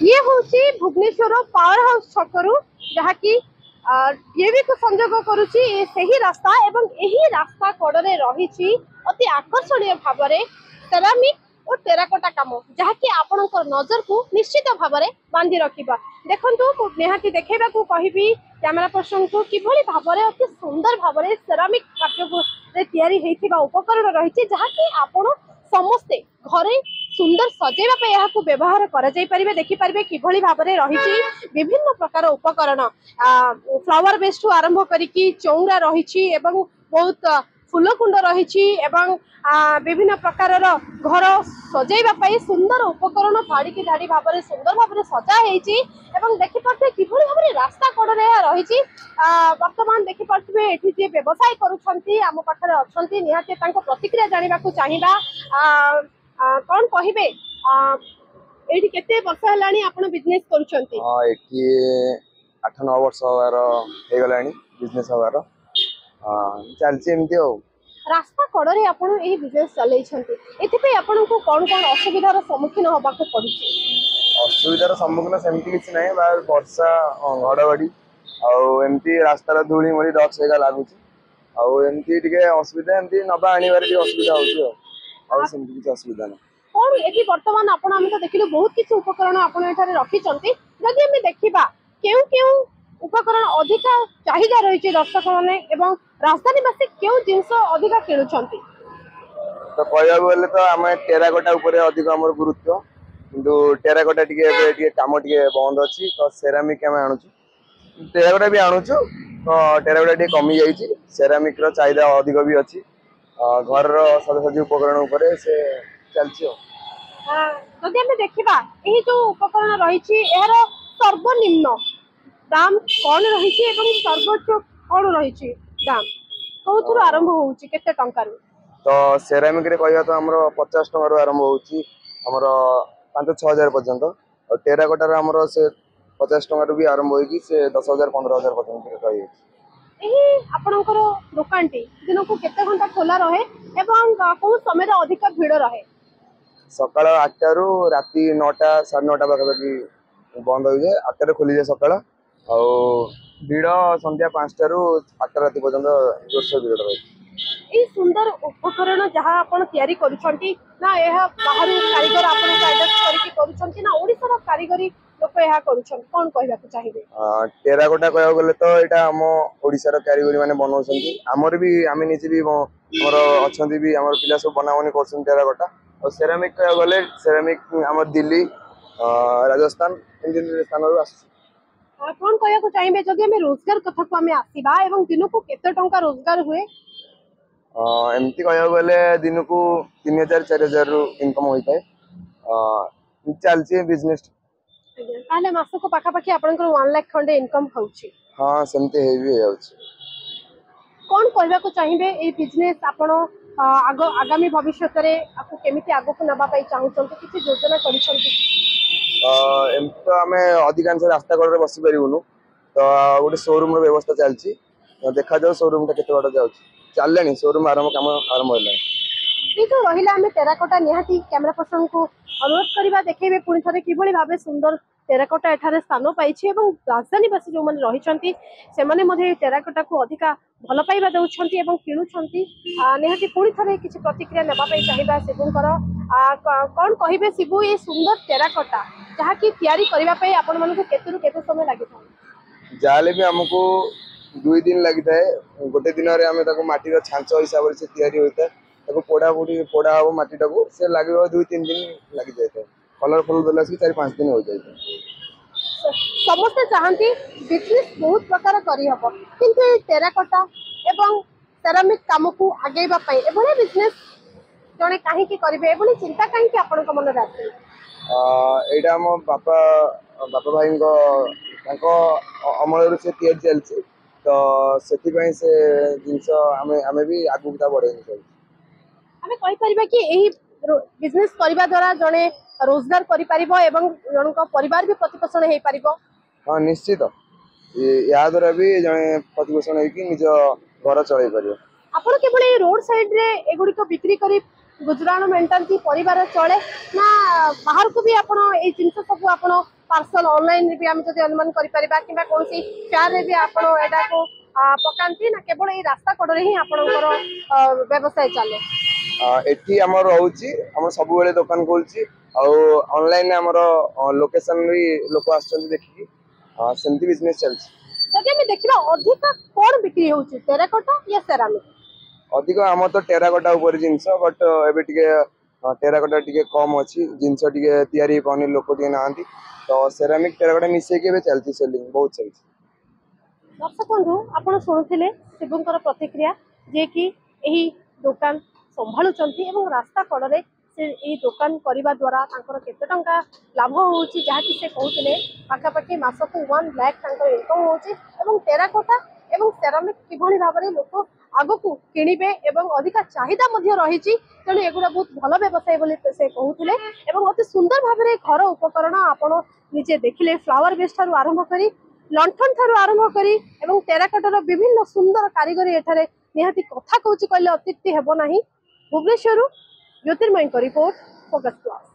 ये हूँ Bhubaneswar power house छकरू जहाँकि ये को संजोग करुच्ची सही रास्ता एवं यही रास्ता कड़े रही अति आकर्षणीय भाव में सेरामिक और टेराकोटा काम जहाँकि आपण नजर को निश्चित भाव में बांधि रखा देखु निहाती देखा कहबी कैमेरा पर्सन को किभली भाव में अति सुंदर भाव में सेरामिक कार्य उपकरण रही जहाँकि आपण समस्ते घरे सुंदर सजेवा व्यवहार करें देखिपारे किभली भाव में रही विभिन्न प्रकार उपकरण फ्लावर बेस ठू आरंभ करी चौरा रही बहुत फूलकुंड रही विभिन्न प्रकार घर सजेवाई सुंदर उपकरण धाड़ी धाड़ी भाव में सुंदर भाव में सजाई देखिपे किभली भाव में रास्ता कड़े रही बर्तमान देखिपे ये व्यवसाय करम पाखे अच्छा निहाती प्रतिक्रिया जानवा चाहिए कौन कहे ये केते वर्ष है आप बिजनेस कर 8-9 वर्ष हबार हो गलानी बिजनेस हबार चलती एमती रास्ता कड़े आप बिजनेस चलते आपन को कौन कौन असुविधार सम्मुखीन होगा पड़ी असुविधार सम्मुखीन सेमती किसी ना वर्षा घड़घड़ी आमती रास्तार धूली मुड़ी डस्ट है लगुच आमती असुविधा एमती नवा आनबार असुविधा होती किसी असुविधा ना कौन ये बर्तमान आपण तो देखिलु बहुत किसी उपकरण आपण एठारे रखिछंती जदि हम देखिबा केउ केउ उपकरण अधिका चाहिदा रही दर्शक माने एवं राजधानीवासी केउ जिंस अधिका किणुछंती तो कहया बोले तो आम टेराकोटा ऊपर अधिक हमर गुरुत्व किंतु टेराकोटा टिके काम टिके बंद अछि तो सेरामिक हम आणुछु टेराकोटा भी आणुछु तो टेराकोटा टिके कमी जाईछि सेरामिक रो चाहिदा अधिक भी अछि घर रो सजसजी उपकरण ऊपर से चलछि जदि हम देखिबा एही जो उपकरण रही यार सर्वनिम्न दाम कौन रही सर्वोच्च कौन रही दाम कौन आरंभ होउची केते टंका रू तो सेरामिक रे कहया तो हमरो 50 टका रो आरंभ होउची हमरो 5-6 हजार पर्यंत और टेराकोटा रे हमरो से 50 टका रो भी आरंभ होई कि से 10,000-15,000 पर्यंत रही एही आपनकर दुकानटी दिन को केते घंटा खोला रहे एवं कोन समय रे अधिक भीड़ रहे सकाळ 8 रु राती 9टा 9:30 पाखी बंद हो जाए 8 रे खोली जाए सकाळ भीड़ संध्या 5टा रु 8टा राती पर्यंत जोरसोर भीड़ रही सुंदर उपकरण जहाँ आपन तैयारी करूछंती ना यह बाहर कारीगर आपन को एडजस्ट करके करूछंती ना ओडिसा रो कारीगरी लोक यह करूछंती कौन कहबा चाहिए टेराकोटा कहया गले तो एटा हम ओडिसा रो कारीगरी माने बनाउछंती हमर भी आमे निजे भी हमर अछंती भी हमर पिला सब बनावनी करछन टेराकोटा और सेरामिक कहया गले सेरामिक हमर दिल्ली राजस्थान इन स्थान रो आसी कौन कहया चाहिए जदि हम रोजगार कथा को आमे आसीबा एवं दिन को केते टंका रोजगार हुए एमती कहया गले दिन को 3,000-4,000 रु इनकम होइताय चलछि बिजनेस ताले मास को पाखा पाखी आपनकर 1 लाख खंडे इनकम होउछि हां सेमते हेवी जाउछि कौन कहबा चाहिए ए बिजनेस आपण आगामी भविष्य रे आपको केमिति आगो को नबा पाई चाहुछंती किछि योजना करिसंती एमती तो आमे अधिकांश रास्ता कड़े बसी परिबुनु तो गोटे शोरूम रो व्यवस्था चलछि देखा जाओ शोरूम ता केते बड़ जाउछि चललेनी शोरूम काम आरंभ होलानी ये जो रहिला हमें टेराकोटा निहाती कैमरा पर्सन को अनुरोध करबा देखेबे पुनी थरे किभली भाबे सुंदर टेराकोटा एठारे स्थान पाइछि एवं राजधानीवासी जो माने रहिछंती से माने मध्ये टेराकोटा को अधिका भल पाइबा दउछंती एवं किणुछंती निहाती पुनी थरे किछि प्रतिक्रिया नेबा पई चाहिबा सिबुंकर कौन कहिबे सिबु ये सुंदर टेराकोटा जहा कि तयारी करबा पई आपन मन को केतरु केते समय लागि था जाले भी हमको 2 दिन लगी थाए गोटे दिन रे हमें ताको माटी रो छांचो हिसाब से तयारी होइता ताको पोड़ा हो माटी टाको से लागो 2-3 दिन लगी जाए कलर फुल देला से 4-5 दिन हो जाए समस्त चाहती बिजनेस बहुत प्रकार करी हबो किंतु टेराकोटा एवं सेरामिक काम को आगेबा पई एभले बिजनेस जने काहे की करबे एभले चिंता काहे की आपन को मन राखै एटा हम बापा भाई को ताको अमल रो से तयारी चलछि तो सेति पई से जिंस हमें भी आगु ता बढ़े हमें कहि परिबा कि एही बिजनेस करबा द्वारा जने रोजगार करि परिबो एवं जन को परिवार भी प्रतिपोषण हे परिबो हां निश्चित या द्वारा भी जने प्रतिपोषण हे कि निज घर चलै परिबो आपण केवल रोड साइड रे एगुडी को बिक्री करी गुजराण मेंटेन की परिवार चले ना बाहर को भी आपण ए जिंस सब आपण पार्सल ऑनलाइन भी आम जब अनुमान करें कि कौन फेयर रे भी आप पकाती ना केवल ये रास्ता कड़े ही आपंकर व्यवसाय चले एठी हमर रहउची हम सब बेले दुकान खोलची ऑनलाइन हमर लोकेशन भी लोक आछन देखि सेमती बिजनेस चलची जदि आम देखा अधिक कौन बिक्री होची टेराकोटा या सेरामिक अधिक आम तो टेराकोटा ऊपर जिनस बट एबे टिके टेराकोटा टिके कम अच्छी जिनस टिके तयारी पानी लोक टिके नांती तो सेरामिक टेराकोटा मिसे के चलती सेलिंग बहुत चलती दर्शक बंधु आप शुणुले शिवंकर प्रतिक्रिया जे कि यही दुकान संभालुंट रास्ता कड़े से यही दुकान करने द्वारा केते टंका लाभ होउची जहाँकि से कहते पाखापाखि मासक 1 लाख इनकम होउची टेराकोटा एवं सेरामिक किभली भाव में लोक आगकू किणवे एवं अधिक चाहिदा रही तेणु एगुड़ा बहुत भल व्यवसाय बोली से कहते अति सुंदर भाव में घर उपकरण आपण निजे देखिले फ्लावर बेस ठारू आरंभ करी लंठन ठारू आरंभ करी एवं टेराकोटार विभिन्न सुंदर कारीगरी एठारे निहाती कथा कहूँ कहले अत्युक्ति हेब नाही। भुवनेश्वर ज्योतिर्मयी रिपोर्ट फोकस प्लस।